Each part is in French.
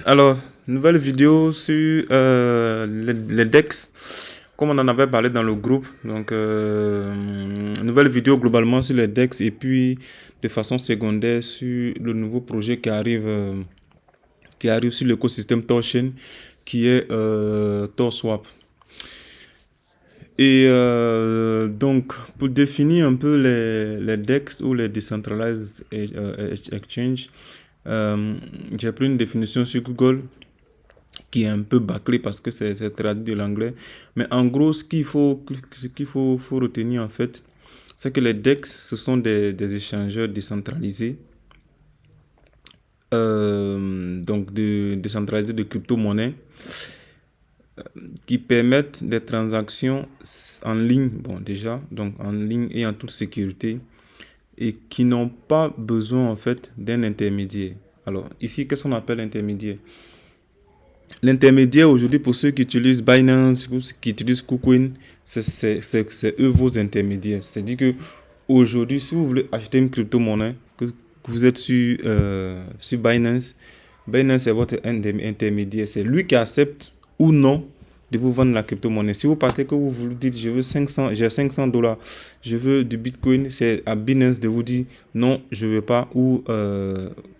Alors, nouvelle vidéo sur les DEX, comme on en avait parlé dans le groupe. Donc, nouvelle vidéo globalement sur les DEX et puis de façon secondaire sur le nouveau projet qui arrive sur l'écosystème Torchain, qui est TorSwap. Et donc, pour définir un peu les DEX ou les Decentralized Exchange, j'ai pris une définition sur Google qui est un peu bâclé parce que c'est traduit de l'anglais. Mais en gros, faut retenir en fait, c'est que les DEX, ce sont des échangeurs décentralisés, donc décentralisés de crypto-monnaies, qui permettent des transactions en ligne, bon déjà, donc en ligne et en toute sécurité, et qui n'ont pas besoin en fait d'un intermédiaire. Alors ici, qu'est-ce qu'on appelle intermédiaire? L'intermédiaire aujourd'hui, pour ceux qui utilisent Binance, ou qui utilisent KuCoin, c'est eux vos intermédiaires. C'est-à-dire que aujourd'hui, si vous voulez acheter une crypto-monnaie, que vous êtes sur Binance, Binance est votre intermédiaire. C'est lui qui accepte ou non de vous vendre la crypto-monnaie. Si vous partez que vous vous dites, je veux 500, j'ai 500 dollars, je veux du Bitcoin, c'est à Binance de vous dire, non, je ne veux pas, ou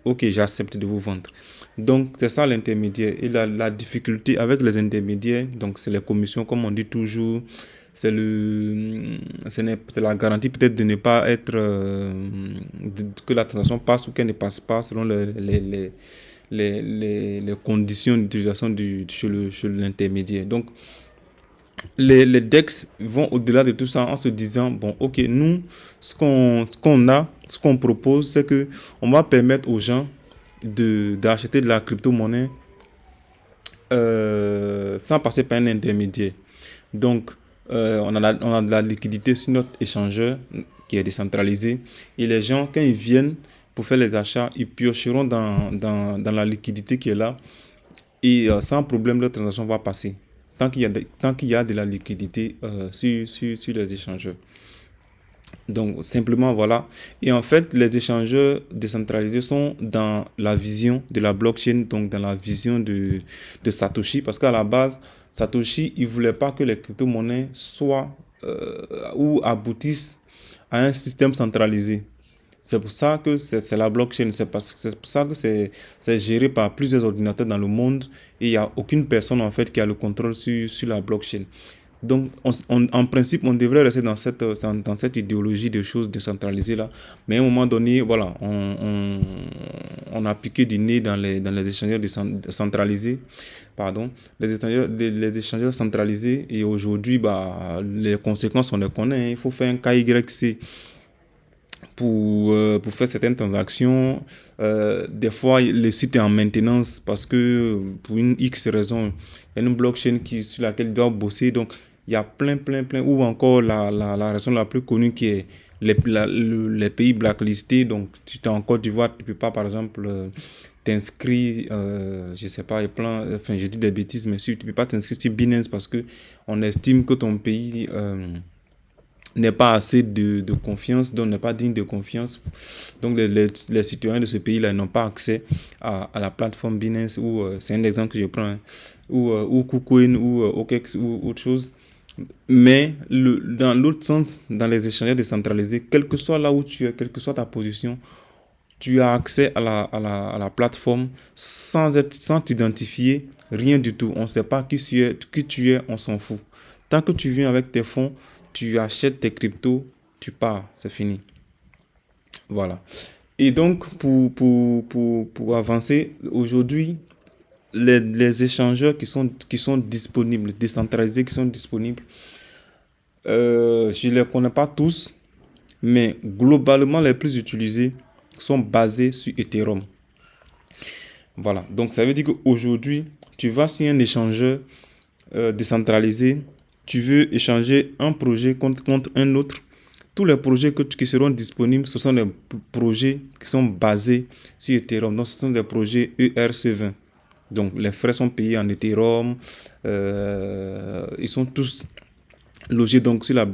ok, j'accepte de vous vendre. Donc, c'est ça l'intermédiaire. Et la difficulté avec les intermédiaires, donc c'est les commissions, comme on dit toujours, c'est la garantie peut-être de ne pas être, que la transaction passe ou qu'elle ne passe pas selon les conditions d'utilisation chez l'intermédiaire. Donc, les DEX vont au-delà de tout ça en se disant, bon, ok, nous, ce qu'on propose, c'est que on va permettre aux gens d'acheter de la crypto-monnaie sans passer par un intermédiaire. Donc, on a de la liquidité sur notre échangeur qui est décentralisé. Et les gens, quand ils viennent pour faire les achats, ils piocheront dans la liquidité qui est là. Et sans problème, leur transaction va passer. Tant qu'il y a de la liquidité sur les échangeurs. Donc, simplement, voilà. Et en fait, les échangeurs décentralisés sont dans la vision de la blockchain, donc dans la vision de Satoshi, parce qu'à la base, Satoshi, il ne voulait pas que les crypto-monnaies soient ou aboutissent à un système centralisé. C'est pour ça que c'est la blockchain, c'est pour ça que c'est géré par plusieurs ordinateurs dans le monde et il n'y a aucune personne en fait qui a le contrôle sur la blockchain. Donc, en principe, on devrait rester dans cette idéologie de choses décentralisées là. Mais à un moment donné, voilà, on a piqué du nez dans les échangeurs centralisés, pardon, les échangeurs centralisés. Et aujourd'hui, bah, les conséquences, on les connaît. Hein. Il faut faire un KYC pour faire certaines transactions. Des fois, le site est en maintenance parce que pour une X raison, il y a une blockchain sur laquelle il doit bosser. Donc, il y a plein. Ou encore la raison la plus connue qui est les pays blacklistés. Donc, tu es en Côte d'Ivoire, tu ne peux pas, par exemple, t'inscrire, je ne sais pas, enfin, je dis des bêtises, mais si tu ne peux pas t'inscrire sur Binance parce qu'on estime que ton pays n'est pas assez de confiance, donc n'est pas digne de confiance. Donc les citoyens de ce pays-là n'ont pas accès à la plateforme Binance ou c'est un exemple que je prends, hein, ou KuCoin ou OKEx ou autre chose. Mais dans l'autre sens, dans les échanges décentralisés, quel que soit là où tu es, quelle que soit ta position, tu as accès à la plateforme sans t'identifier, rien du tout. On ne sait pas qui tu es, on s'en fout. Tant que tu viens avec tes fonds, tu achètes tes cryptos, tu pars, c'est fini. Voilà. Et donc, pour avancer, aujourd'hui, les échangeurs qui sont disponibles, décentralisés qui sont disponibles, je ne les connais pas tous, mais globalement, les plus utilisés sont basés sur Ethereum. Voilà. Donc, ça veut dire qu'aujourd'hui, tu vas sur un échangeur décentralisé, tu veux échanger un projet contre un autre. Tous les projets qui seront disponibles, ce sont des projets qui sont basés sur Ethereum. Donc, ce sont des projets ERC20. Donc, les frais sont payés en Ethereum. Ils sont tous logé donc sur la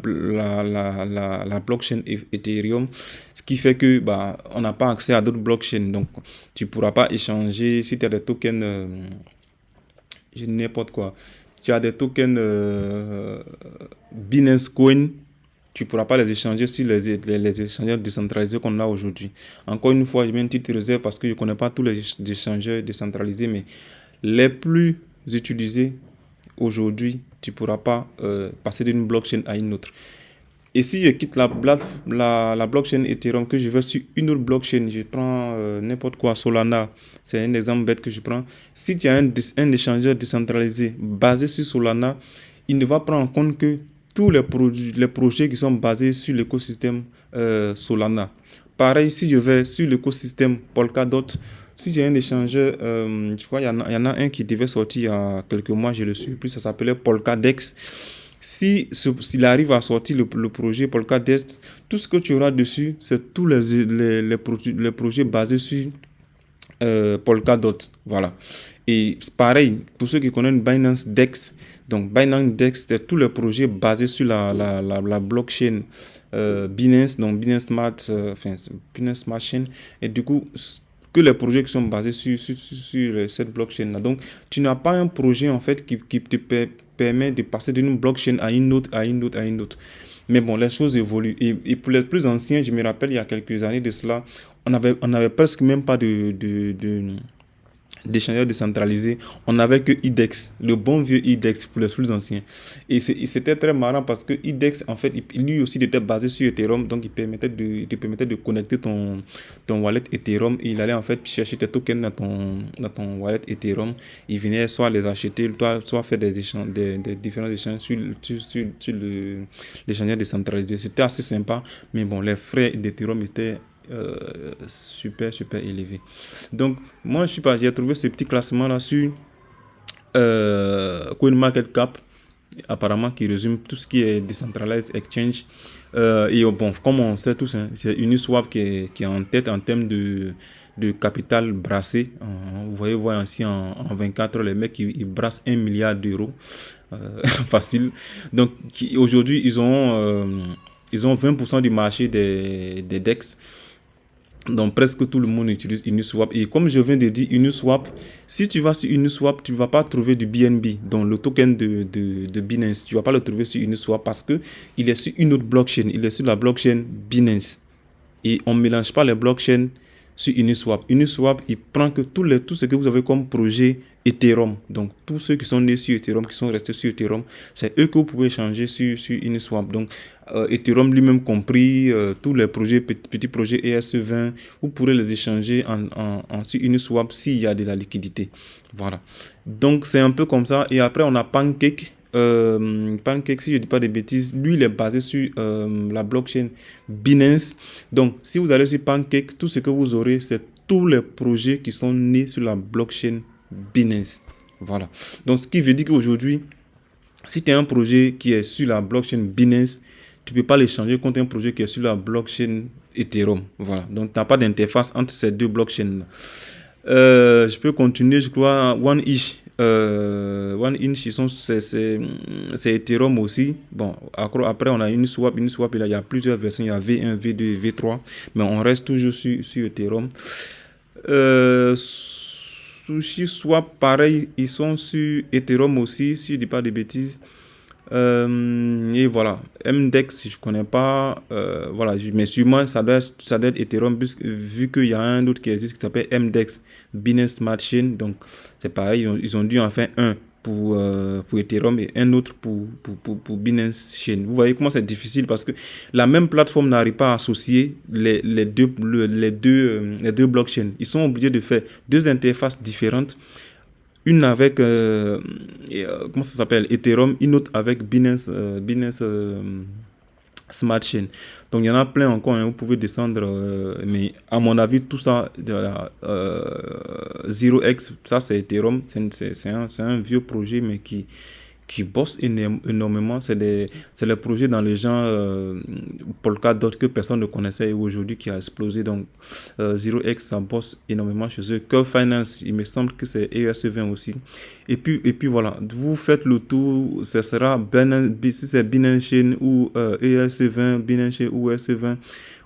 blockchain Ethereum, ce qui fait que bah, on n'a pas accès à d'autres blockchains. Donc, tu ne pourras pas échanger si tu as des tokens, je n'importe quoi. Tu as des tokens Binance Coin, tu ne pourras pas les échanger sur les échangeurs décentralisés qu'on a aujourd'hui. Encore une fois, je mets une petite réserve parce que je ne connais pas tous les échangeurs décentralisés, mais les plus utilisés aujourd'hui, tu ne pourras pas passer d'une blockchain à une autre. Et si je quitte la blockchain Ethereum, que je vais sur une autre blockchain, je prends n'importe quoi, Solana, c'est un exemple bête que je prends. Si tu as un échangeur décentralisé basé sur Solana, il ne va prendre en compte que tous les projets qui sont basés sur l'écosystème Solana. Pareil, si je vais sur l'écosystème Polkadot, si j'ai un échangeur, je crois qu'il y en a un qui devait sortir il y a quelques mois, je le suis plus, ça s'appelait Polkadex. S'il arrive à sortir le projet Polkadest, tout ce que tu auras dessus, c'est tous les projets basés sur Polkadot. Voilà. Et pareil, pour ceux qui connaissent Binance Dex, donc Binance Dex, c'est tous les projets basés sur la blockchain Binance, donc Binance Smart, Binance Smart Chain. Et du coup, que les projets qui sont basés sur cette blockchain-là. Donc, tu n'as pas un projet en fait qui te permet de passer d'une blockchain à une autre, à une autre, à une autre. Mais bon, les choses évoluent. Et pour les plus anciens, je me rappelle, il y a quelques années de cela, on avait presque même pas d'échangeurs décentralisés. On n'avait que IDEX, le bon vieux IDEX pour les plus anciens. Et c'était très marrant parce que IDEX, en fait, lui aussi était basé sur Ethereum, donc il te permettait de connecter ton wallet Ethereum et il allait en fait chercher tes tokens dans ton wallet Ethereum. Il venait soit les acheter, soit faire des différents échanges sur l'échangeur décentralisé. C'était assez sympa, mais bon, les frais d'Ethereum étaient super élevé. Donc moi j'ai trouvé ce petit classement là sur CoinMarketCap, apparemment qui résume tout ce qui est decentralized exchange. Et bon, comme on sait tous, hein, c'est Uniswap qui est en tête en termes de capital brassé. Vous voyez ainsi en 24 heures, les mecs ils brassent 1 milliard d'euros facile. Donc aujourd'hui ils ont 20% du marché des DEX. Donc presque tout le monde utilise Uniswap. Et comme je viens de dire, Uniswap, si tu vas sur Uniswap, tu ne vas pas trouver du BNB, donc le token de Binance. Tu ne vas pas le trouver sur Uniswap parce qu'il est sur une autre blockchain. Il est sur la blockchain Binance. Et on ne mélange pas les blockchains sur Uniswap. Uniswap, il prend que tout ce que vous avez comme projet Ethereum. Donc, tous ceux qui sont nés sur Ethereum, qui sont restés sur Ethereum, c'est eux que vous pouvez changer sur Uniswap. Donc, Ethereum lui-même compris, tous les projets, petits projets ERC20, vous pourrez les échanger sur Uniswap s'il y a de la liquidité. Voilà. Donc, c'est un peu comme ça. Et après, on a Pancake. Pancake, si je ne dis pas de bêtises, lui il est basé sur la blockchain Binance. Donc si vous allez sur Pancake, tout ce que vous aurez, c'est tous les projets qui sont nés sur la blockchain Binance. Voilà. Donc ce qui veut dire qu'aujourd'hui, si tu as un projet qui est sur la blockchain Binance, tu ne peux pas l'échanger contre un projet qui est sur la blockchain Ethereum. Voilà. Donc tu n'as pas d'interface entre ces deux blockchains. Je peux continuer, je crois, OneInch. OneInch, c'est Ethereum aussi. Bon, après, on a Uniswap. Uniswap, il y a plusieurs versions. Il y a V1, V2, V3. Mais on reste toujours sur Ethereum. SushiSwap, pareil, ils sont sur Ethereum aussi, si je ne dis pas de bêtises. Et voilà, MDEX, je connais pas, voilà, mais sûrement ça doit être Ethereum, vu qu'il y a un autre qui existe qui s'appelle MDEX, Binance Smart Chain. Donc c'est pareil, ils ont dû en faire un pour Ethereum et un autre pour Binance Chain. Vous voyez comment c'est difficile parce que la même plateforme n'arrive pas à associer les deux blockchains. Ils sont obligés de faire deux interfaces différentes. Une avec, comment ça s'appelle, Ethereum, une autre avec Binance Smart Chain. Donc, il y en a plein encore, hein, vous pouvez descendre, mais à mon avis, tout ça, 0x, ça c'est Ethereum, c'est un vieux projet, mais qui qui bossent énormément. C'est les projets dans les gens, Polkadot que personne ne connaissait et aujourd'hui qui a explosé. Donc, 0x, ça bosse énormément chez eux. Curve Finance, il me semble que c'est ERC20 aussi. Et puis voilà, vous faites le tour, ce sera Binance, si c'est Binance Chain ou ERC20, Binance Chain ou ERC20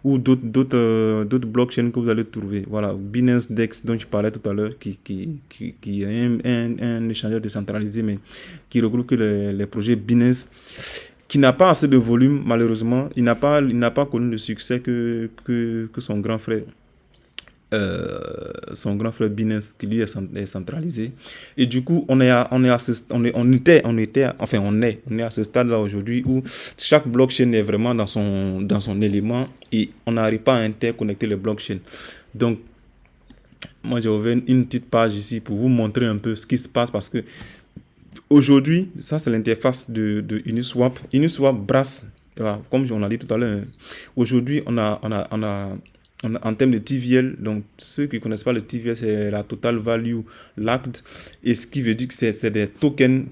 ou d'autres blockchains que vous allez trouver. Voilà, Binance Dex dont je parlais tout à l'heure, qui est un échangeur décentralisé, mais qui regroupe que les projets Binance, qui n'a pas assez de volume, malheureusement. Il n'a pas connu le succès que son grand frère. Son grand frère Binance qui lui est centralisé, et du coup on est à ce, on était enfin on est à ce stade là aujourd'hui où chaque blockchain est vraiment dans son élément et on n'arrive pas à interconnecter les blockchains. Donc moi j'ai ouvert une petite page ici pour vous montrer un peu ce qui se passe, parce que aujourd'hui, ça c'est l'interface de Uniswap. Uniswap brasse, comme on a dit tout à l'heure, aujourd'hui on a en termes de TVL, donc ceux qui ne connaissent pas le TVL, c'est la Total Value Locked, et ce qui veut dire que c'est des tokens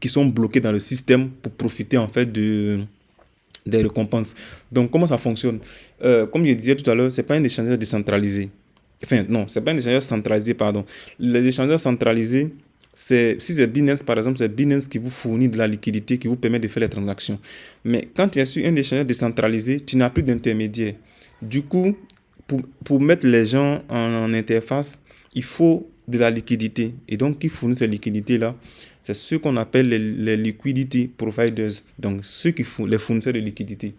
qui sont bloqués dans le système pour profiter en fait des récompenses. Donc comment ça fonctionne? Comme je disais tout à l'heure, c'est pas un échangeur décentralisé. Enfin non, c'est pas un échangeur centralisé, pardon. Les échangeurs centralisés, si c'est Binance par exemple, c'est Binance qui vous fournit de la liquidité qui vous permet de faire les transactions. Mais quand tu es sur un échangeur décentralisé, tu n'as plus d'intermédiaire. Du coup, pour mettre les gens en interface, il faut de la liquidité. Et donc, qui fournit cette liquidité-là? C'est ceux qu'on appelle les liquidity providers. Donc, ceux qui font les fournisseurs de liquidité.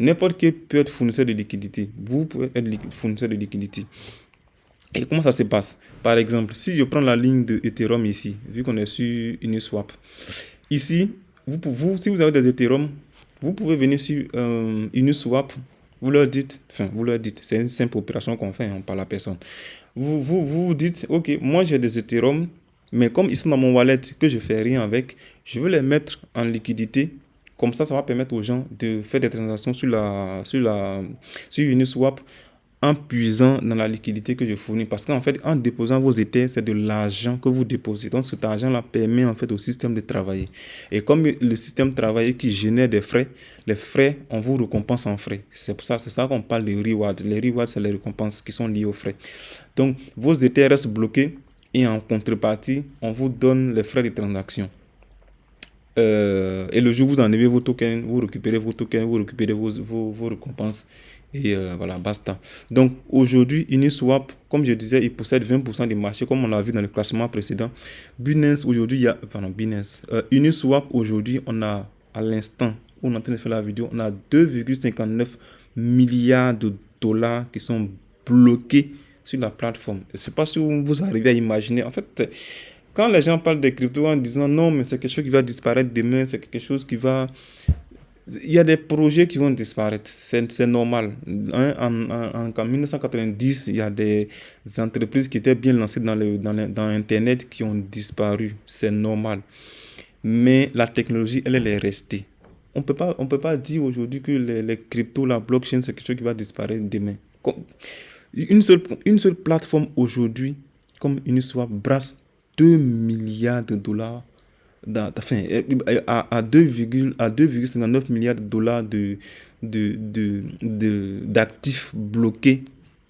N'importe qui peut être fournisseur de liquidité. Vous pouvez être fournisseur de liquidité. Et comment ça se passe? Par exemple, si je prends la ligne de Ethereum ici, vu qu'on est sur Uniswap, ici, si vous avez des Ethereum, vous pouvez venir sur Uniswap. Vous leur dites, c'est une simple opération qu'on fait, on parle à personne. Vous dites, ok, moi j'ai des Ethereum, mais comme ils sont dans mon wallet, que je fais rien avec, je veux les mettre en liquidité. Comme ça va permettre aux gens de faire des transactions sur Uniswap en puisant dans la liquidité que je fournis. Parce qu'en fait, en déposant vos Ethers, c'est de l'argent que vous déposez. Donc, cet argent-là permet en fait au système de travailler. Et comme le système travaille qui génère des frais, les frais, on vous récompense en frais. C'est ça qu'on parle de reward. Les rewards, c'est les récompenses qui sont liées aux frais. Donc, vos Ethers restent bloqués et en contrepartie, on vous donne les frais de transaction. Et le jour où vous enlevez vos tokens, vous récupérez vos tokens, vous récupérez vos récompenses. Et voilà, basta. Donc aujourd'hui, Uniswap, comme je disais, il possède 20% du marché, comme on l'a vu dans le classement précédent. Binance, aujourd'hui, Uniswap, aujourd'hui, on a, à l'instant où on est en train de faire la vidéo, on a 2,59 milliards de dollars qui sont bloqués sur la plateforme. Je ne sais pas si vous arrivez à imaginer. En fait, quand les gens parlent de crypto en disant non, mais c'est quelque chose qui va disparaître demain, c'est quelque chose qui va... Il y a des projets qui vont disparaître, c'est normal. En 1990, il y a des entreprises qui étaient bien lancées dans Internet qui ont disparu, c'est normal. Mais la technologie, elle est restée. On peut pas dire aujourd'hui que les cryptos, la blockchain, c'est quelque chose qui va disparaître demain. Une seule plateforme aujourd'hui, comme Uniswap, brasse 2 milliards de dollars, à 2,59 milliards de dollars d'actifs bloqués.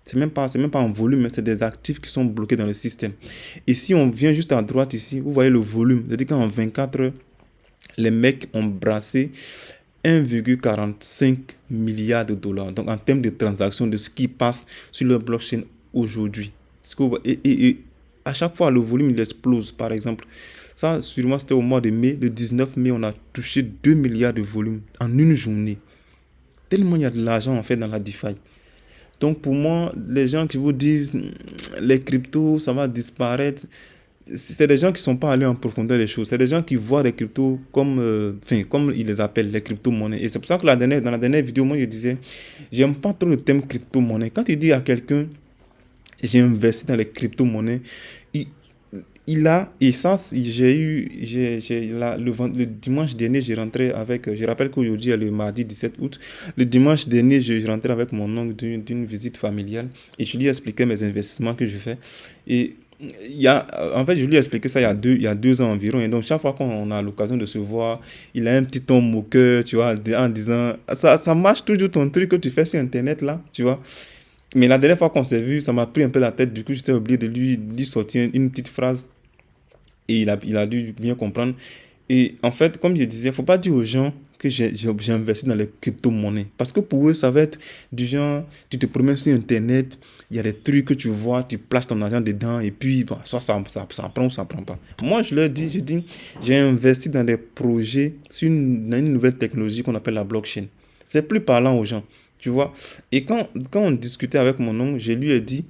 C'est même pas en volume, mais c'est des actifs qui sont bloqués dans le système. Et si on vient juste à droite ici, vous voyez le volume. C'est-à-dire qu'en 24 heures, les mecs ont brassé 1,45 milliard de dollars. Donc, en termes de transactions, de ce qui passe sur le blockchain aujourd'hui. Et à chaque fois, le volume il explose. Par exemple, ça, sûrement, c'était au mois de mai. Le 19 mai, on a touché 2 milliards de volume en une journée. Tellement il y a de l'argent, en fait, dans la DeFi. Donc, pour moi, les gens qui vous disent les cryptos, ça va disparaître, c'est des gens qui ne sont pas allés en profondeur des choses. C'est des gens qui voient les cryptos comme ils les appellent, les crypto-monnaies. Et c'est pour ça que dans la dernière vidéo, moi, je disais, j'aime pas trop le thème crypto-monnaie. Quand il dit à quelqu'un, j'ai investi dans les crypto-monnaies, et ça, le dimanche dernier, je rappelle qu'aujourd'hui est le mardi 17 août, le dimanche dernier, je rentrais avec mon oncle d'une visite familiale, et je lui expliquais mes investissements que je fais, et En fait, je lui ai expliqué ça il y a 2 ans environ. Et donc, chaque fois qu'on a l'occasion de se voir, il a un petit ton moqueur, tu vois, en disant, ça marche toujours ton truc que tu fais sur Internet, là, tu vois. Mais la dernière fois qu'on s'est vu, ça m'a pris un peu la tête. Du coup, j'étais obligé de lui sortir une petite phrase et il a dû bien comprendre. Et en fait, comme je disais, il ne faut pas dire aux gens que j'ai investi dans les crypto-monnaies. Parce que pour eux, ça va être du genre, tu te promènes sur Internet, il y a des trucs que tu vois, tu places ton argent dedans, et puis, bon, soit ça prend ou ça prend pas. Moi, je dis, j'ai investi dans des projets dans une nouvelle technologie qu'on appelle la blockchain. C'est plus parlant aux gens, tu vois. Et quand on discutait avec mon oncle, je lui ai dit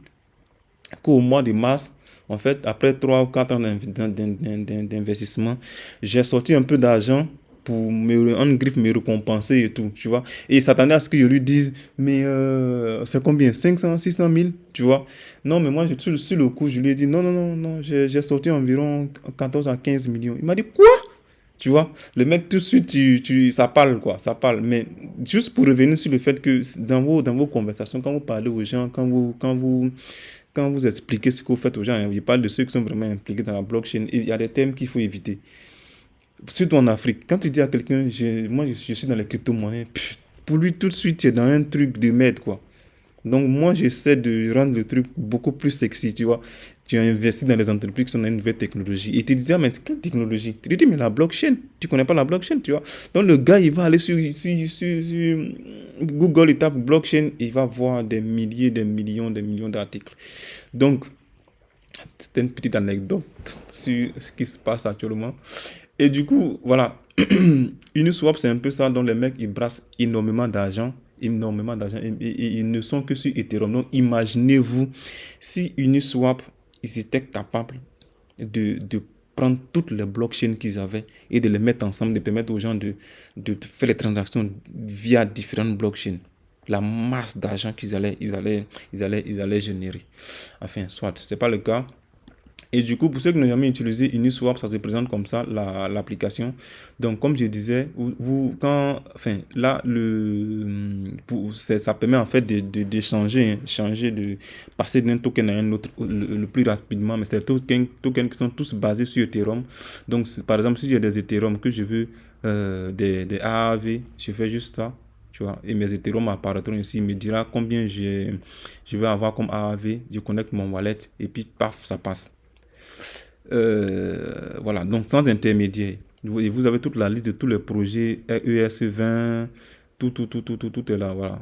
qu'au mois de mars, en fait, après 3 ou 4 ans d'investissement, j'ai sorti un peu d'argent pour en griffe me récompenser et tout, tu vois. Et il s'attendait à ce que je lui dise, mais c'est combien? 500, 600 000, tu vois. Non, mais moi, sur le coup, je lui ai dit, non, non, non, non, j'ai sorti environ 14 à 15 millions. Il m'a dit, quoi? Tu vois, le mec, tout de suite, ça parle, quoi, ça parle. Mais juste pour revenir sur le fait que dans vos conversations, quand vous parlez aux gens, quand vous expliquez ce que vous faites aux gens, hein, il parle de ceux qui sont vraiment impliqués dans la blockchain, il y a des thèmes qu'il faut éviter. Surtout en Afrique. Quand tu dis à quelqu'un, moi je suis dans les crypto-monnaies, pour lui tout de suite, tu es dans un truc de merde, quoi. Donc moi, j'essaie de rendre le truc beaucoup plus sexy, tu vois. Tu as investi dans les entreprises qui sont dans une nouvelle technologie. Et tu te dis, ah, mais quelle technologie? Tu te dis, mais la blockchain, tu connais pas la blockchain, tu vois. Donc le gars, il va aller sur Google, il tape blockchain, il va voir des milliers, des millions d'articles. Donc, c'était une petite anecdote sur ce qui se passe actuellement. Et du coup, voilà, Uniswap, c'est un peu ça, dont les mecs, ils brassent énormément d'argent, et ils ne sont que sur Ethereum. Donc, imaginez-vous si Uniswap, ils étaient capables de prendre toutes les blockchains qu'ils avaient et de les mettre ensemble, de permettre aux gens de faire les transactions via différentes blockchains. La masse d'argent ils allaient générer. Enfin, soit, ce n'est pas le cas. Et du coup, pour ceux qui n'ont jamais utilisé Uniswap, ça se présente comme ça, l'application. Donc, comme je disais, enfin, là, ça permet en fait d'échanger, changer, de passer d'un token à un autre le plus rapidement. Mais c'est des tokens qui sont tous basés sur Ethereum. Donc, par exemple, si j'ai des Ethereum que je veux, des AAV, je fais juste ça. Tu vois, et mes Ethereum apparaîtront ici, il me dira combien je vais avoir comme AAV, je connecte mon wallet et puis paf, ça passe. Voilà, donc sans intermédiaire. Vous avez toute la liste de tous les projets ERC20, tout est là. Voilà.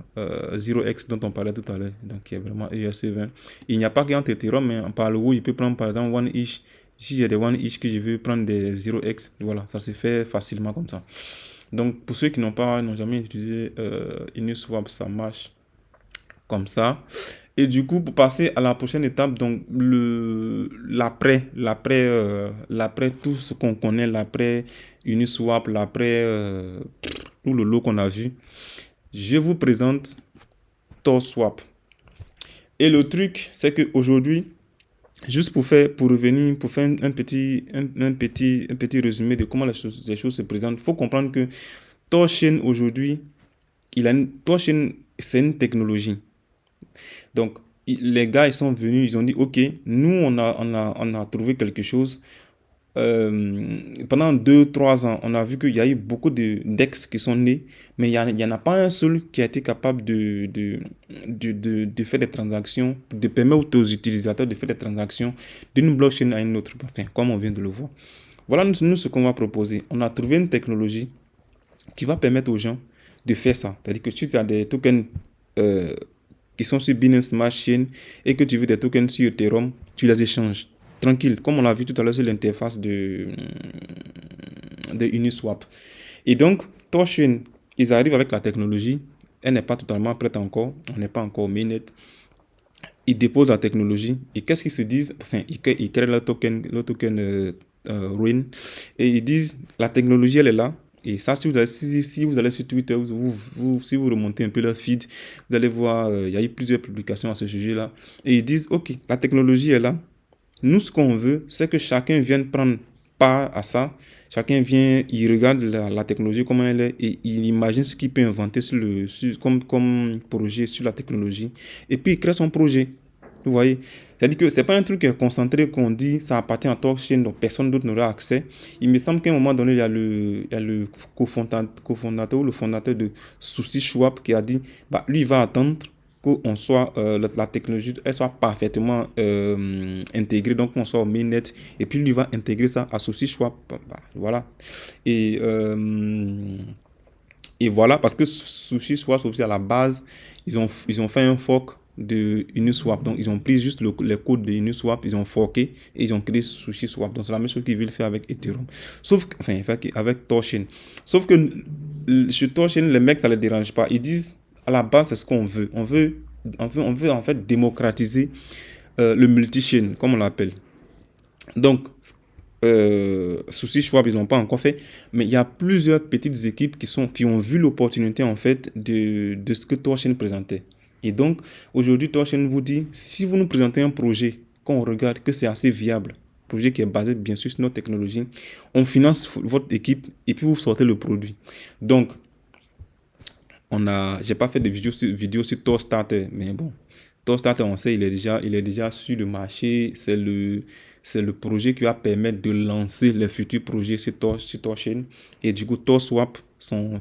0x dont on parlait tout à l'heure, donc il y a vraiment ERC20. Il n'y a pas qu'un Ethereum, mais par le haut, il peut prendre par exemple OneIsh. Si j'ai des OneIsh que je veux prendre des 0x, voilà, ça se fait facilement comme ça. Donc pour ceux qui n'ont jamais utilisé Uniswap, ça marche comme ça. Et du coup, pour passer à la prochaine étape, donc l'après tout ce qu'on connaît, l'après Uniswap, l'après tout le lot qu'on a vu, je vous présente TorSwap. Et le truc, c'est qu'aujourd'hui, juste pour revenir, pour faire un petit résumé de comment les choses se présentent, il faut comprendre que TorChain aujourd'hui, TorChain, c'est une technologie. Donc, les gars, ils sont venus, ils ont dit, OK, nous, on a trouvé quelque chose. Pendant 2 3 ans, on a vu qu'il y a eu beaucoup d'ex qui sont nés, mais il n'y en a pas un seul qui a été capable de faire des transactions, de permettre aux utilisateurs de faire des transactions d'une blockchain à une autre, enfin, comme on vient de le voir. Voilà, nous ce qu'on va proposer. On a trouvé une technologie qui va permettre aux gens de faire ça. C'est-à-dire que si tu as des tokens qui sont sur Binance Smart Chain et que tu veux des tokens sur Ethereum, tu les échanges. Tranquille, comme on l'a vu tout à l'heure sur l'interface de Uniswap. Et donc, TorChain, ils arrivent avec la technologie. Elle n'est pas totalement prête encore. On n'est pas encore mainnet. Ils déposent la technologie. Et qu'est-ce qu'ils se disent? Enfin, ils créent le token RUIN. Et ils disent, la technologie, elle est là. Et ça, si vous allez sur Twitter, si vous remontez un peu leur feed, vous allez voir, il y a eu plusieurs publications à ce sujet-là. Et ils disent, OK, la technologie est là. Nous, ce qu'on veut, c'est que chacun vienne prendre part à ça. Chacun vient, il regarde la technologie, comment elle est, et il imagine ce qu'il peut inventer comme projet sur la technologie. Et puis, il crée son projet. Vous voyez? C'est-à-dire que c'est pas un truc qui est concentré qu'on dit ça appartient à TorChain, donc personne d'autre n'aura accès. Il me semble qu'à un moment donné, il y a le cofondateur ou le fondateur de SushiSwap qui a dit, bah, lui, il va attendre qu'on soit, la technologie, elle soit parfaitement intégrée, donc qu'on soit au mainnet, et puis lui va intégrer ça à SushiSwap. Bah, voilà. Et, euh, et voilà, parce que SushiSwap aussi à la base, ils ont fait un fork de Uniswap. Donc, ils ont pris juste les codes de Uniswap, ils ont forké et ils ont créé SushiSwap. Donc, c'est la même chose qu'ils veulent faire avec Ethereum. Sauf que, enfin, avec TorChain. Sauf que sur TorChain, les mecs, ça ne les dérange pas. Ils disent, à la base, c'est ce qu'on veut. On veut en fait démocratiser le multi-chain, comme on l'appelle. Donc, souci choix, ils n'ont pas encore fait, mais il y a plusieurs petites équipes qui ont vu l'opportunité en fait de ce que TorChain présentait. Et donc, aujourd'hui, TorChain vous dit, si vous nous présentez un projet, qu'on regarde que c'est assez viable, projet qui est basé bien sûr sur notre technologie, on finance votre équipe et puis vous sortez le produit. Donc, j'ai pas fait de vidéo sur TorStarter, mais bon, TorStarter, on sait, il est déjà sur le marché. C'est le projet qui va permettre de lancer les futurs projets sur TorChain. Et du coup, TorSwap, son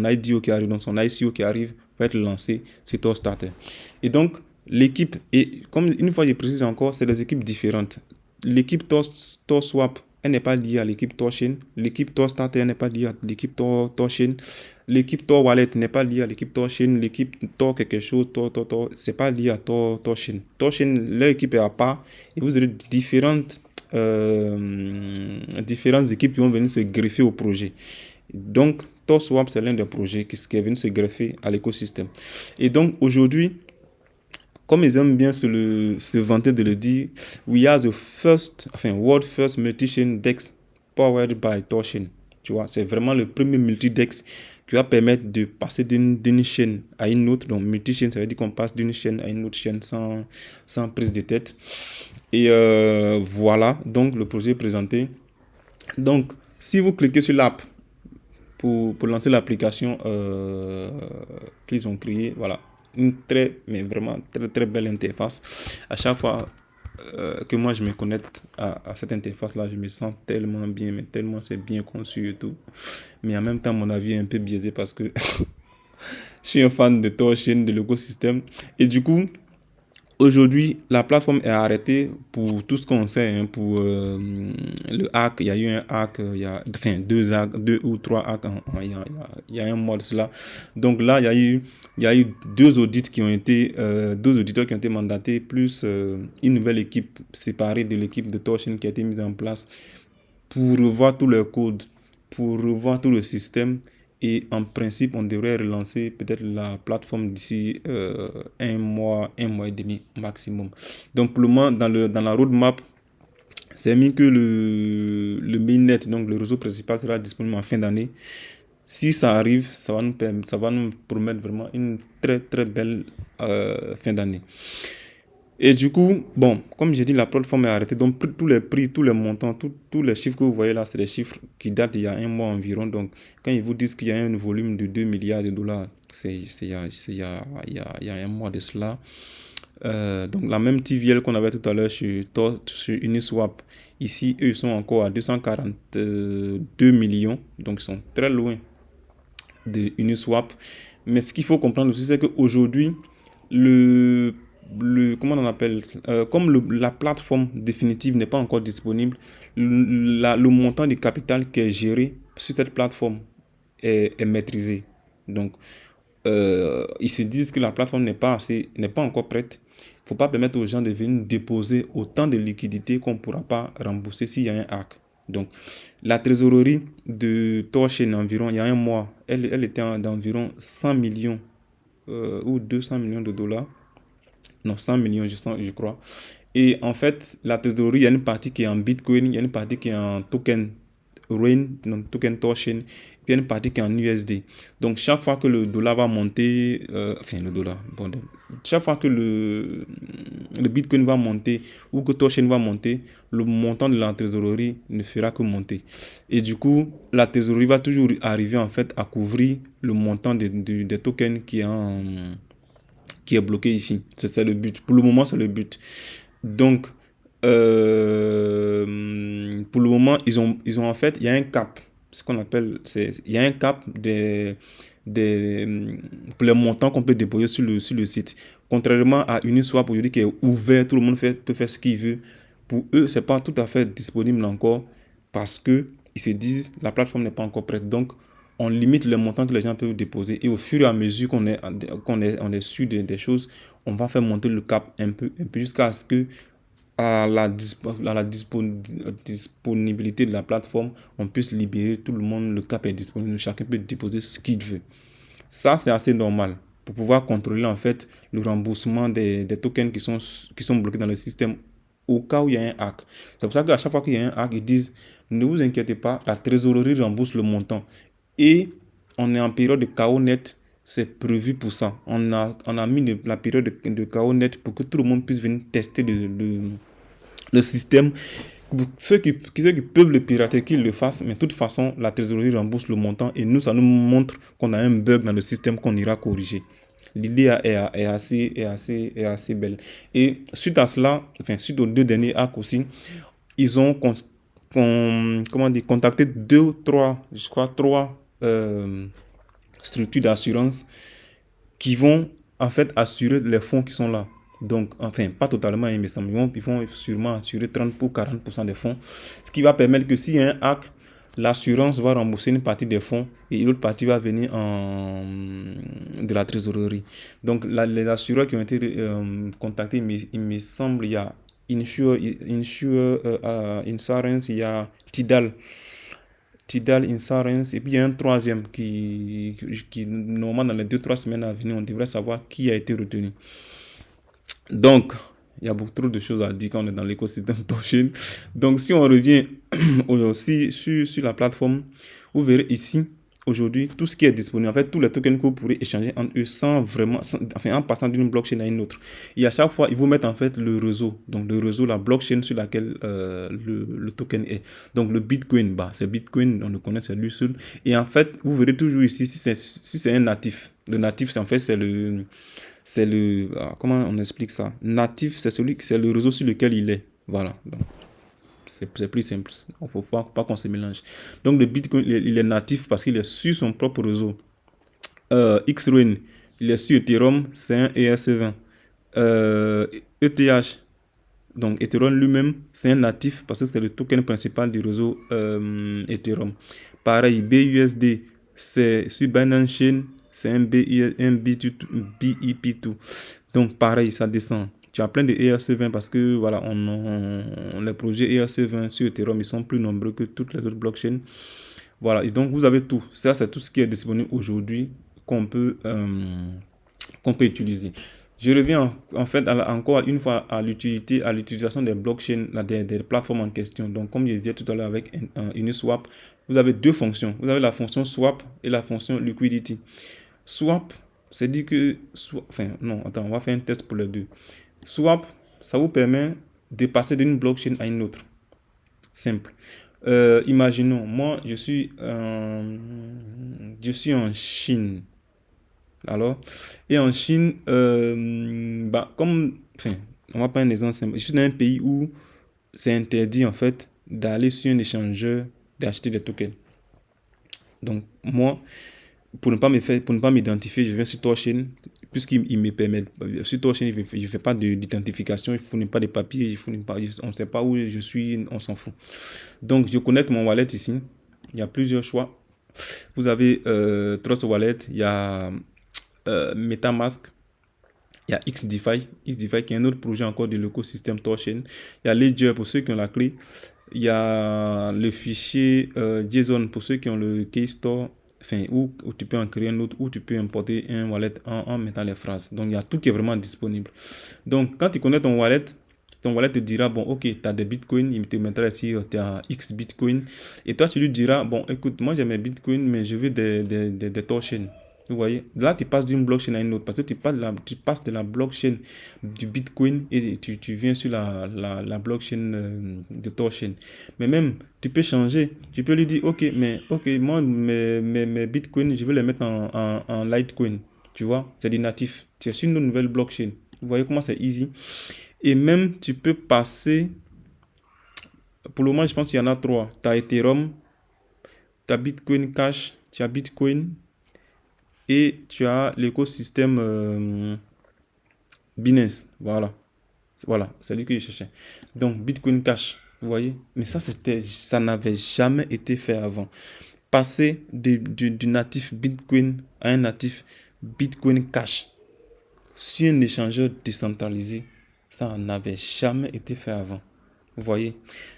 IDO qui arrive, donc son ICO qui arrive, va être lancé sur TorStarter. Et donc, l'équipe, et comme une fois je précise encore, c'est des équipes différentes. L'équipe TorSwap, elle n'est pas liée à l'équipe TorChain. L'équipe TorStarter n'est pas liée à l'équipe TorChain. L'équipe Tor Wallet n'est pas liée à l'équipe TorChain. L'équipe Tor quelque chose, c'est pas lié à TorChain. TorChain, leur équipe est à part. Et vous aurez différentes équipes qui vont venir se greffer au projet. Donc, TorSwap, c'est l'un des projets qui est venu se greffer à l'écosystème. Et donc, aujourd'hui, comme ils aiment bien se vanter de le dire, we are the world first multi-chain DEX powered by TorChain. Tu vois, c'est vraiment le premier multi-DEX qui va permettre de passer d'une chaîne à une autre. Donc, multi-chain, ça veut dire qu'on passe d'une chaîne à une autre chaîne sans prise de tête. Et voilà, donc le projet est présenté. Donc, si vous cliquez sur l'app pour lancer l'application qu'ils ont créée, voilà, mais vraiment très belle interface. À chaque fois que moi je me connecte à cette interface là, je me sens tellement bien, mais tellement c'est bien conçu et tout. Mais en même temps, mon avis est un peu biaisé parce que je suis un fan de TorChain, de l'écosystème. Et du coup, aujourd'hui, la plateforme est arrêtée pour tout ce qu'on sait, hein, pour le hack. Il y a eu un hack, enfin deux ou trois hacks, il y a un mois de cela. Donc là, il y a eu deux auditeurs qui ont été mandatés, plus une nouvelle équipe séparée de l'équipe de TorChain qui a été mise en place pour revoir tout le code, pour revoir tout le système. Et en principe, on devrait relancer peut-être la plateforme d'ici un mois et demi maximum. Donc, pour le moment, dans la roadmap, c'est mis que le mainnet, donc le réseau principal, sera disponible en fin d'année. Si ça arrive, ça va nous promettre vraiment une très belle fin d'année. Et du coup, bon, comme j'ai dit, la plateforme est arrêtée. Donc, tous les prix, tous les montants, tous les chiffres que vous voyez là, c'est des chiffres qui datent d'il y a un mois environ. Donc, quand ils vous disent qu'il y a un volume de 2 milliards de dollars, il y a un mois de cela. Donc, la même TVL qu'on avait tout à l'heure sur Uniswap, ici, eux, ils sont encore à 242 millions. Donc, ils sont très loin de Uniswap. Mais ce qu'il faut comprendre aussi, c'est qu'aujourd'hui, comment on appelle, comme la plateforme définitive n'est pas encore disponible, le montant du capital qui est géré sur cette plateforme est maîtrisé. Donc, ils se disent que la plateforme n'est pas encore prête. Il ne faut pas permettre aux gens de venir déposer autant de liquidités qu'on ne pourra pas rembourser s'il y a un hack. Donc, la trésorerie de TorChain environ, il y a un mois, elle était d'environ 100 millions ou 200 millions de dollars. Non, 100 millions, je crois. Et en fait, la trésorerie, il y a une partie qui est en Bitcoin, il y a une partie qui est en token Rain, donc token TorChain, il y a une partie qui est en USD. Donc, chaque fois que le dollar va monter, chaque fois que le Bitcoin va monter ou que TorChain va monter, le montant de la trésorerie ne fera que monter. Et du coup, la trésorerie va toujours arriver en fait à couvrir le montant des tokens qui est bloqué ici. C'est le but. Pour le moment, c'est le but. Donc, pour le moment, ils ont en fait, il y a un cap. Ce qu'on appelle, il y a un cap pour les montants qu'on peut déposer sur le site. Contrairement à Uniswap aujourd'hui qui est ouvert, tout le monde peut faire ce qu'il veut. Pour eux, c'est pas tout à fait disponible encore parce que ils se disent la plateforme n'est pas encore prête. Donc, on limite le montant que les gens peuvent déposer et au fur et à mesure qu'on est sûr des choses, on va faire monter le cap un peu jusqu'à ce que à la disponibilité de la plateforme, on puisse libérer tout le monde, le cap est disponible, chacun peut déposer ce qu'il veut. Ça, c'est assez normal pour pouvoir contrôler en fait le remboursement des tokens qui sont bloqués dans le système au cas où il y a un hack. C'est pour ça qu'à chaque fois qu'il y a un hack, ils disent ne vous inquiétez pas, la trésorerie rembourse le montant. Et on est en période de chaos net, c'est prévu pour ça. On a mis la période de chaos net pour que tout le monde puisse venir tester le système. Ceux qui peuvent le pirater, qu'ils le fassent, mais de toute façon, la trésorerie rembourse le montant et nous, ça nous montre qu'on a un bug dans le système qu'on ira corriger. L'idée est assez belle. Et suite à cela, enfin, suite aux 2 derniers hacks aussi, ils ont contacté 3 structures d'assurance qui vont en fait assurer les fonds qui sont là. Donc, enfin, pas totalement, mais ils vont sûrement assurer 30 ou 40% des fonds. Ce qui va permettre que s'il y a un hack, l'assurance va rembourser une partie des fonds et l'autre partie va venir de la trésorerie. Donc, les assureurs qui ont été contactés, il me semble, il y a Insurance, il y a Tidal Insurance, et puis il y a un troisième qui normalement, dans les 2-3 semaines à venir, on devrait savoir qui a été retenu. Donc, il y a beaucoup trop de choses à dire quand on est dans l'écosystème blockchain. Donc, si on revient aussi sur la plateforme, vous verrez ici, aujourd'hui, tout ce qui est disponible, en fait, tous les tokens que vous pourrez échanger entre eux en passant d'une blockchain à une autre. Et à chaque fois, ils vous mettent en fait le réseau. Donc, le réseau, la blockchain sur laquelle le token est. Donc, le Bitcoin, c'est Bitcoin, on le connaît, c'est lui seul. Et en fait, vous verrez toujours ici, si c'est un natif. Le natif, en fait, comment on explique ça? Natif, c'est le réseau sur lequel il est. Voilà. Donc, c'est plus simple. Il ne faut pas qu'on se mélange. Donc, le Bitcoin, il est natif parce qu'il est sur son propre réseau. Xrain, il est sur Ethereum, c'est un ERC20. ETH, donc Ethereum lui-même, c'est un natif parce que c'est le token principal du réseau Ethereum. Pareil, BUSD, c'est sur Binance Chain, c'est un BIP2. Donc, pareil, ça descend. Tu as plein de ERC20 parce que, voilà, les projets ERC20 sur Ethereum, ils sont plus nombreux que toutes les autres blockchains. Voilà, et donc, vous avez tout. Ça, c'est tout ce qui est disponible aujourd'hui qu'on peut utiliser. Je reviens en fait encore une fois à l'utilisation des blockchains, des plateformes en question. Donc, comme je disais tout à l'heure avec Uniswap, vous avez 2 fonctions. Vous avez la fonction swap et la fonction liquidity. Swap, c'est dit que... on va faire un test pour les deux. Swap, ça vous permet de passer d'une blockchain à une autre. Simple. Imaginons, moi, je suis en Chine. Alors, et en Chine, on va prendre un exemple simple. Je suis dans un pays où c'est interdit, en fait, d'aller sur un échangeur, d'acheter des tokens. Donc, moi, pour ne pas m'identifier, je viens sur Torchain, puisqu'il me permet. Sur Torchain, je ne fais pas d'identification, il ne fournit pas de papiers, on ne sait pas où je suis, on s'en fout. Donc, je connecte mon wallet ici. Il y a plusieurs choix. Vous avez Trust Wallet, il y a MetaMask, il y a XDeFi qui est un autre projet encore de l'écosystème Torchain. Il y a Ledger pour ceux qui ont la clé. Il y a le fichier JSON pour ceux qui ont le Keystore, où tu peux en créer un autre, où tu peux importer un wallet en mettant les phrases. Donc, il y a tout qui est vraiment disponible. Donc, quand tu connais ton wallet te dira, bon, ok, tu as des bitcoins, il te mettra ici, tu as X bitcoin. Et toi, tu lui diras, bon, écoute, moi j'ai mes bitcoins, mais je veux des Torchain. Vous voyez, là, tu passes d'une blockchain à une autre parce que tu passes de la blockchain du Bitcoin et tu viens sur la blockchain de Torchain. Mais même, tu peux changer. Tu peux lui dire, ok, moi, mes Bitcoins, je veux les mettre en Litecoin. Tu vois, c'est du natif. Tu es sur une nouvelle blockchain. Vous voyez comment c'est easy. Et même, tu peux passer... Pour le moment, je pense qu'il y en a 3. Tu as Ethereum, tu as Bitcoin Cash, tu as Bitcoin et tu as l'écosystème Binance. Voilà, c'est lui que je cherchais. Donc, Bitcoin Cash, vous voyez. Mais ça n'avait jamais été fait avant. Passer du natif Bitcoin à un natif Bitcoin Cash sur un échangeur décentralisé, ça n'avait jamais été fait avant. Vous voyez.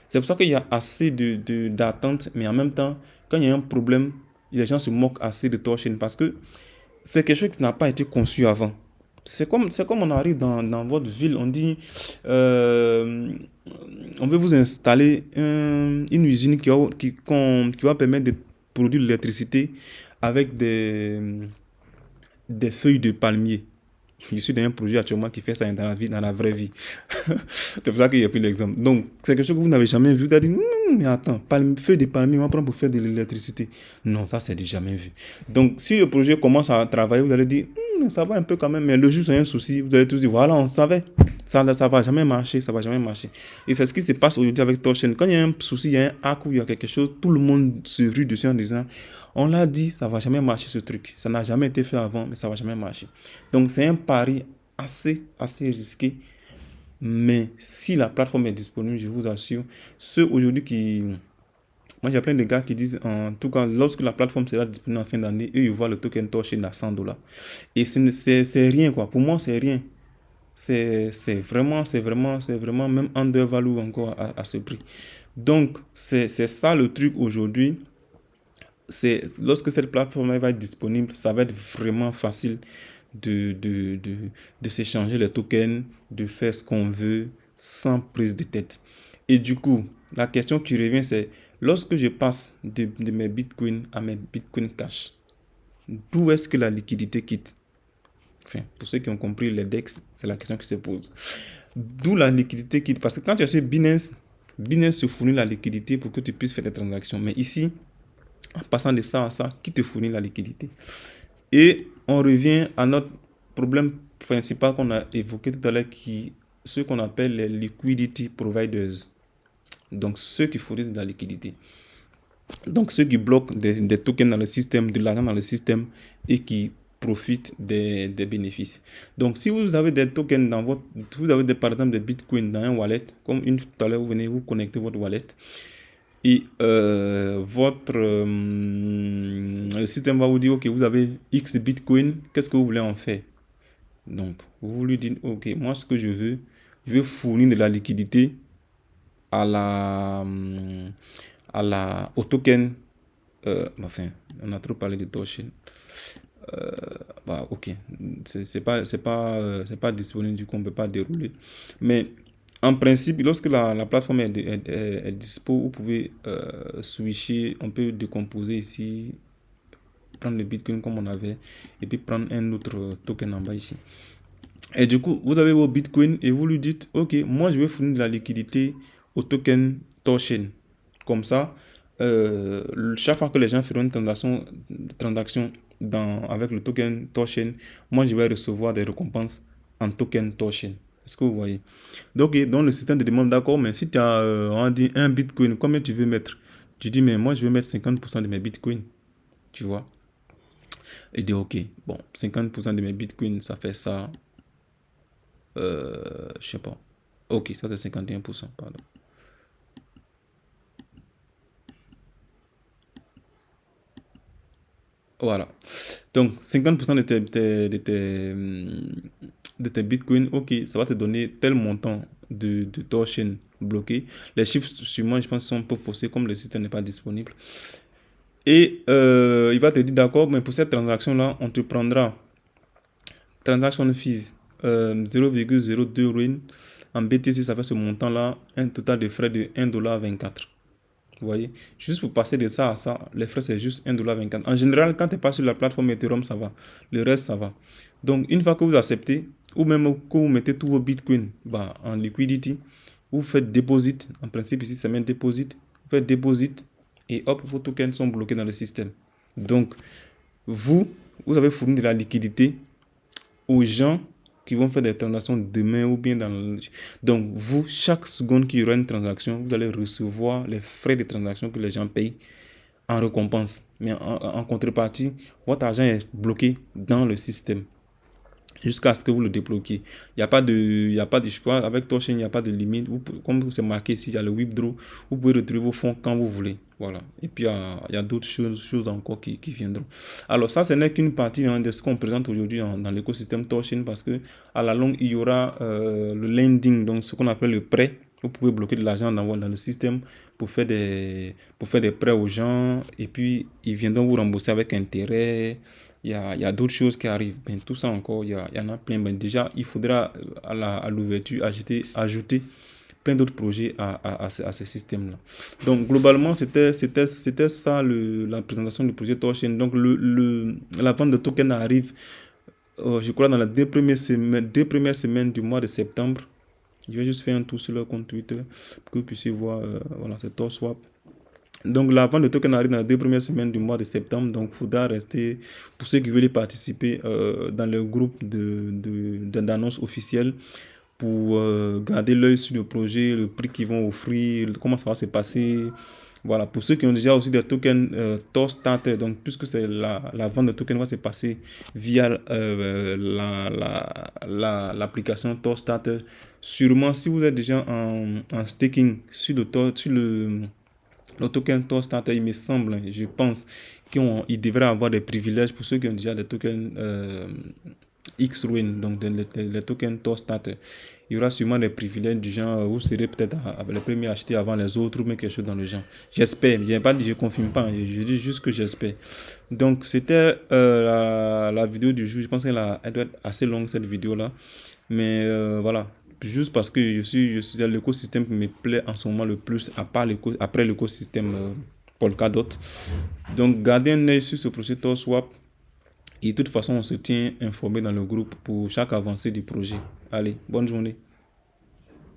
C'est pour ça qu'il y a assez d'attente, mais en même temps, quand il y a un problème, les gens se moquent assez de Torchain parce que c'est quelque chose qui n'a pas été conçu avant. C'est comme on arrive dans votre ville, on dit on veut vous installer une usine qui va permettre de produire de l'électricité avec des feuilles de palmier. Je suis dans un projet actuellement qui fait ça dans la vie, dans la vraie vie. C'est pour ça qu'il y a pris l'exemple. Donc, c'est quelque chose que vous n'avez jamais vu. Vous avez dit, mais attends, feuille de palmier, on va prendre pour faire de l'électricité. Non, ça, c'est jamais vu. Donc, si le projet commence à travailler, vous allez dire, ça va un peu quand même, mais le jour, c'est un souci. Vous allez tous dire, voilà, on savait. Ça va jamais marcher, ça va jamais marcher. Et c'est ce qui se passe aujourd'hui avec Torchain. Quand il y a un souci, il y a un hack ou il y a quelque chose, tout le monde se rue dessus en disant, on l'a dit, ça va jamais marcher ce truc. Ça n'a jamais été fait avant, mais ça va jamais marcher. Donc, c'est un pari assez risqué. Mais si la plateforme est disponible, je vous assure, ceux aujourd'hui qui... Moi, j'ai plein de gars qui disent, en tout cas, lorsque la plateforme sera disponible en fin d'année, eux, ils voient le token Torchain à $100. Et c'est rien, quoi. Pour moi, c'est rien. C'est vraiment même undervalue encore à ce prix. Donc, c'est ça le truc aujourd'hui. Lorsque cette plateforme va être disponible, ça va être vraiment facile de s'échanger les tokens, de faire ce qu'on veut sans prise de tête. Et du coup, la question qui revient, c'est lorsque je passe de mes bitcoins à mes bitcoin cash, d'où est-ce que la liquidité quitte? Enfin, pour ceux qui ont compris les DEX, c'est la question qui se pose. D'où la liquidité quitte? Parce que quand tu as sur Binance, Binance se fournit la liquidité pour que tu puisses faire des transactions. Mais ici, en passant de ça à ça, qui te fournit la liquidité? Et on revient à notre problème principal qu'on a évoqué tout à l'heure, ceux qu'on appelle les liquidity providers. Donc, ceux qui fournissent de la liquidité. Donc, ceux qui bloquent des tokens dans le système, de l'argent dans le système et qui profitent des bénéfices. Donc, si vous avez des tokens vous avez par exemple des bitcoins dans un wallet, comme tout à l'heure, vous venez vous connecter votre wallet. Et le système va vous dire, ok, vous avez X Bitcoin, qu'est-ce que vous voulez en faire? Donc, vous lui dites, ok, moi ce que je veux fournir de la liquidité au token. Enfin, on a trop parlé de Torchain. Ok, c'est pas disponible, du coup on ne peut pas dérouler. Mais en principe, lorsque la plateforme est dispo, vous pouvez switcher, on peut décomposer ici, prendre le Bitcoin comme on avait, et puis prendre un autre token en bas ici. Et du coup, vous avez vos Bitcoin et vous lui dites, ok, moi je vais fournir de la liquidité au token Torchain. Comme ça, chaque fois que les gens feront une transaction avec le token Torchain, moi je vais recevoir des récompenses en token Torchain. Est-ce que vous voyez? Donc le système te demande, d'accord, mais si tu as on dit un Bitcoin, combien tu veux mettre? Tu dis, mais moi je veux mettre 50% de mes Bitcoins. Tu vois? Et dit, ok, bon, 50% de mes Bitcoins, ça fait ça. Je sais pas. Ok, ça c'est 51%, pardon. Voilà. Donc, 50% de tes bitcoins, ok, ça va te donner tel montant de Torchain bloqué. Les chiffres, sûrement, je pense, sont un peu faussés comme le site n'est pas disponible. Et il va te dire, d'accord, mais pour cette transaction-là, on te prendra transaction fees 0,02 ROIN. En BTC, ça fait ce montant-là, un total de frais de 1,24 $. Vous voyez, juste pour passer de ça à ça, les frais c'est juste 1,24 $. En général, quand tu passes sur la plateforme Ethereum, ça va. Le reste, ça va. Donc, une fois que vous acceptez, ou même que vous mettez tous vos bitcoins en liquidity, vous faites deposit. En principe, ici, c'est même deposit. Vous faites deposit et hop, vos tokens sont bloqués dans le système. Donc, vous, vous avez fourni de la liquidité aux gens qui vont faire des transactions demain ou bien Donc, vous, chaque seconde qu'il y aura une transaction, vous allez recevoir les frais de transaction que les gens payent en récompense. Mais en contrepartie, votre argent est bloqué dans le système jusqu'à ce que vous le débloquiez. Il y a pas de choix. Avec Torchain, il n'y a pas de limite. Comme c'est marqué ici, il y a le withdraw. Vous pouvez retrouver vos fonds quand vous voulez. Voilà. Et puis, il y a d'autres choses encore qui viendront. Alors, ça, ce n'est qu'une partie de ce qu'on présente aujourd'hui dans l'écosystème Torchain parce que à la longue, il y aura le lending, donc ce qu'on appelle le prêt. Vous pouvez bloquer de l'argent dans le système pour faire des prêts aux gens et puis ils viendront vous rembourser avec intérêt. Il y a d'autres choses qui arrivent. Ben, tout ça encore, il y en a plein. Ben, déjà, il faudra à l'ouverture ajouter plein d'autres projets à ce système-là. Donc, globalement, c'était ça la présentation du projet Torchain. Donc, la vente de tokens arrive, je crois, dans les deux premières semaines du mois de septembre. Je vais juste faire un tour sur leur compte Twitter pour que vous puissiez voir. Voilà, c'est TorSwap. Donc, la vente de token arrive dans les 2 premières semaines du mois de septembre. Donc, il faudra rester, pour ceux qui veulent y participer, dans le groupe d'annonces officielles pour garder l'œil sur le projet, le prix qu'ils vont offrir, comment ça va se passer. Voilà, pour ceux qui ont déjà aussi des tokens Tor Starter, donc puisque c'est la vente de tokens va se passer via l'application Tor Starter, sûrement si vous êtes déjà en staking sur le token Tor Starter, il me semble, je pense qu'ils devraient avoir des privilèges pour ceux qui ont déjà des tokens X-Ruin, donc les tokens Tor Starter. Il y aura sûrement des privilèges du genre, vous serez peut-être les premiers à acheter avant les autres ou même quelque chose dans le genre. J'espère, je ne confirme pas, je dis juste que j'espère. Donc c'était la vidéo du jour, je pense qu'elle doit être assez longue cette vidéo-là. Mais voilà, juste parce que je suis dans l'écosystème qui me plaît en ce moment le plus, après l'écosystème Polkadot. Donc gardez un œil sur ce projet TorSwap. Et de toute façon, on se tient informé dans le groupe pour chaque avancée du projet. Allez, bonne journée.